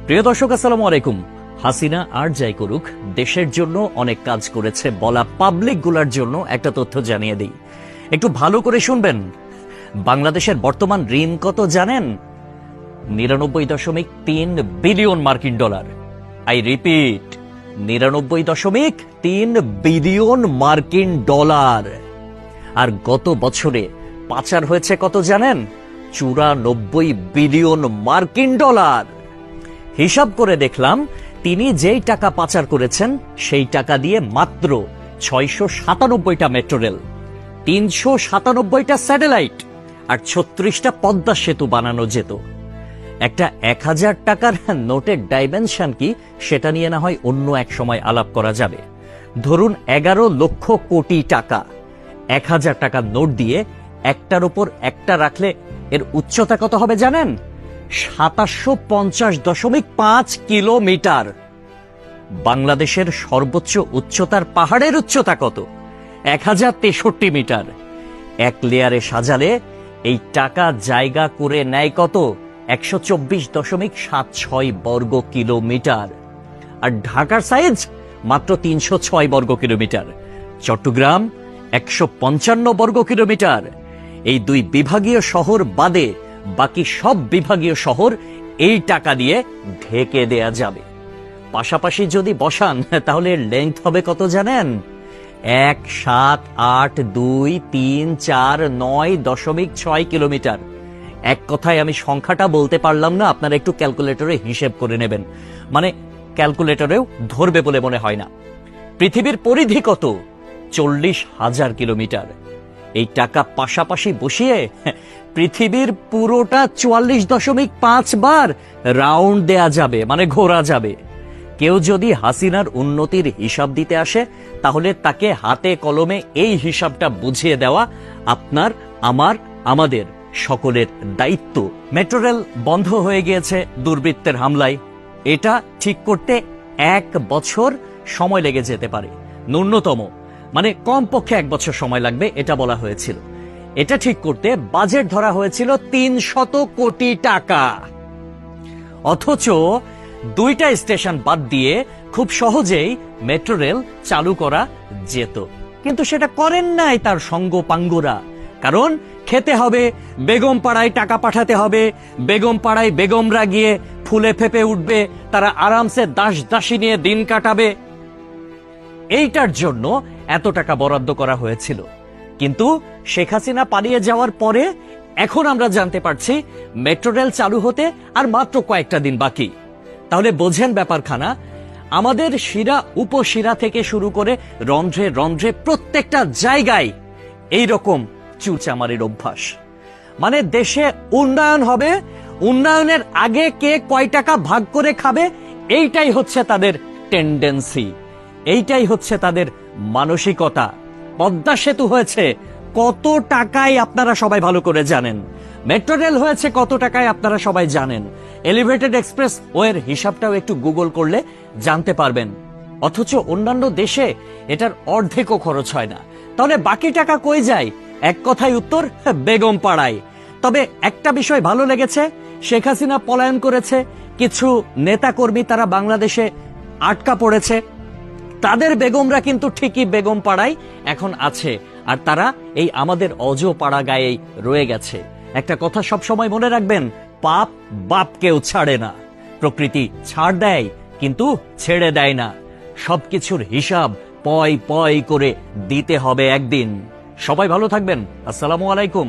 প্রিয় দর্শক, আসসালামু আলাইকুম। হাসিনা আর যাই করুক, দেশের জন্য অনেক কাজ করেছে বলা পাবলিক গুলার জন্য একটা তথ্য জানিয়ে দিই, একটু ভালো করে শুনবেন। বাংলাদেশের বর্তমান ঋণ কত জানেন? 99.3 বিলিয়ন মার্কিন ডলার। আই রিপিট, 99.3 বিলিয়ন মার্কিন ডলার। আর গত বছরে পাচার হয়েছে কত জানেন? 94 বিলিয়ন মার্কিন ডলার। হিসাব করে দেখলাম, তিনি যেই টাকা পাচার করেছেন সেই টাকা দিয়ে মাত্র 697টা মেট্রো রেল, 397টা স্যাটেলাইট আর 36টা পদ্মা সেতু বানানো যেত। একটা 1000 টাকার নোটের ডাইমেনশন কি, সেটা নিয়ে না হয় অন্য এক সময় আলাপ করা যাবে। ধরুন 11 লক্ষ কোটি টাকা 1000 টাকার নোট দিয়ে একটার উপর একটা রাখলে এর উচ্চতা কত হবে জানেন? 750.5 কিলোমিটার। বাংলাদেশের সর্বোচ্চ উচ্চতার পাহাড়ের উচ্চতা কত? 1063 মিটার। এক লেয়ারে সাজালে এই টাকা জায়গা করে নেয় কত? 124.76 বর্গ কিলোমিটার। আর ঢাকার সাইজ মাত্র 306 বর্গ কিলোমিটার, চট্টগ্রাম 155 বর্গ কিলোমিটার। এই দুই বিভাগীয় শহর বাদে বাকি সব বিভাগীয় শহর এই টাকা দিয়ে ঢেকে দেয়া যাবে। পাশাপাশি যদি বসান তাহলে লেংথ হবে কত জানেন? 1782349.6 কিলোমিটার। এক কথায় আমি সংখ্যাটা বলতে পারলাম না, আপনারা একটু ক্যালকুলেটরে হিসেব করে নেবেন, মানে ক্যালকুলেটরেও ধরবে বলে মনে হয় না। পৃথিবীর পরিধি কত? 40,000 কিলোমিটার। এই টাকা পাশাপাশি বসিয়ে পৃথিবীর পুরোটা 44.5 বার রাউন্ড দেয়া যাবে, মানে ঘোরা যাবে। কেউ যদি হাসিনার উন্নতির হিসাব দিতে আসে, তাহলে তাকে হাতে কলমে এই হিসাবটা বুঝিয়ে দেওয়া আপনার, আমার, আমাদের সকলের দায়িত্ব। মেট্রো রেল বন্ধ হয়ে গিয়েছে দুর্বৃত্তের হামলায়। এটা ঠিক করতে 1 বছর সময় লেগে যেতে পারে, ন্যূনতম, মানে কমপক্ষে 1 বছর সময় লাগবে এটা বলা হয়েছিল। এটা ঠিক করতে বাজেট ধরা হয়েছিল 300 কোটি টাকা। অথচ 2টা স্টেশন বাদ দিয়ে খুব সহজেই মেট্রো রেল চালু করা যেত, কিন্তু সেটা করেন নাই তার সঙ্গপাঙ্গরা। কারণ খেতে হবে, বেগম পাড়ায় টাকা পাঠাতে হবে, বেগম পাড়ায় বেগমরা গিয়ে ফুলে ফেপে উঠবে, তারা আরামসে দাস দাসী নিয়ে দিন কাটাবে। এইটার জন্য এত টাকা বরাদ্দ করা হয়েছিল। কিন্তু শেখ হাসিনা পালিয়ে যাওয়ার পরে এখন আমরা জানতে পারছি মেট্রো রেল চালু হতে আর মাত্র কয়েকটা দিন বাকি। তাহলে বোঝেন ব্যাপারখানা। আমাদের শিরা উপশিরা থেকে শুরু করে রন্ধ্রে রন্ধ্রে প্রত্যেকটা জায়গায় এই রকম চুরচামারির অভ্যাস। মানে দেশে উন্নয়ন হবে, উন্নয়নের আগে কে কয় টাকা ভাগ করে খাবে, এইটাই হচ্ছে তাদের টেন্ডেন্সি, এইটাই হচ্ছে তাদের মানসিকতা। পদ্মা সেতু হয়েছে কত টাকায় আপনারা সবাই ভালো করে জানেন। মেট্রো রেল হয়েছে কত টাকায় আপনারা সবাই জানেন। এলিভেটেড এক্সপ্রেস ওয়ের হিসাবটাও একটু গুগল করলে জানতে পারবেন। অথচ অন্যান্য দেশে এটার অর্ধেকও খরচ হয় না। তাহলে বাকি টাকা কই যায়? এক কথায় উত্তর, বেগম পাড়ায়। তবে একটা বিষয় ভালো লেগেছে, শেখ হাসিনা পলায়ন করেছে, কিছু নেতাকর্মী তারা বাংলাদেশে আটকা পড়েছে, তাদের বেগমরা কিন্তু ঠিকই বেগম পাড়ায় এখন আছে, আর তারা এই আমাদের অজ পাড়া গায়েই রয়ে গেছে। একটা কথা সব সময় মনে রাখবেন, পাপ বাপকেও ছাড়ে না। প্রকৃতি ছাড় দেয় কিন্তু ছেড়ে দেয় না। সবকিছুর হিসাব পয় পয় করে দিতে হবে একদিন। সবাই ভালো থাকবেন। আসসালামু আলাইকুম।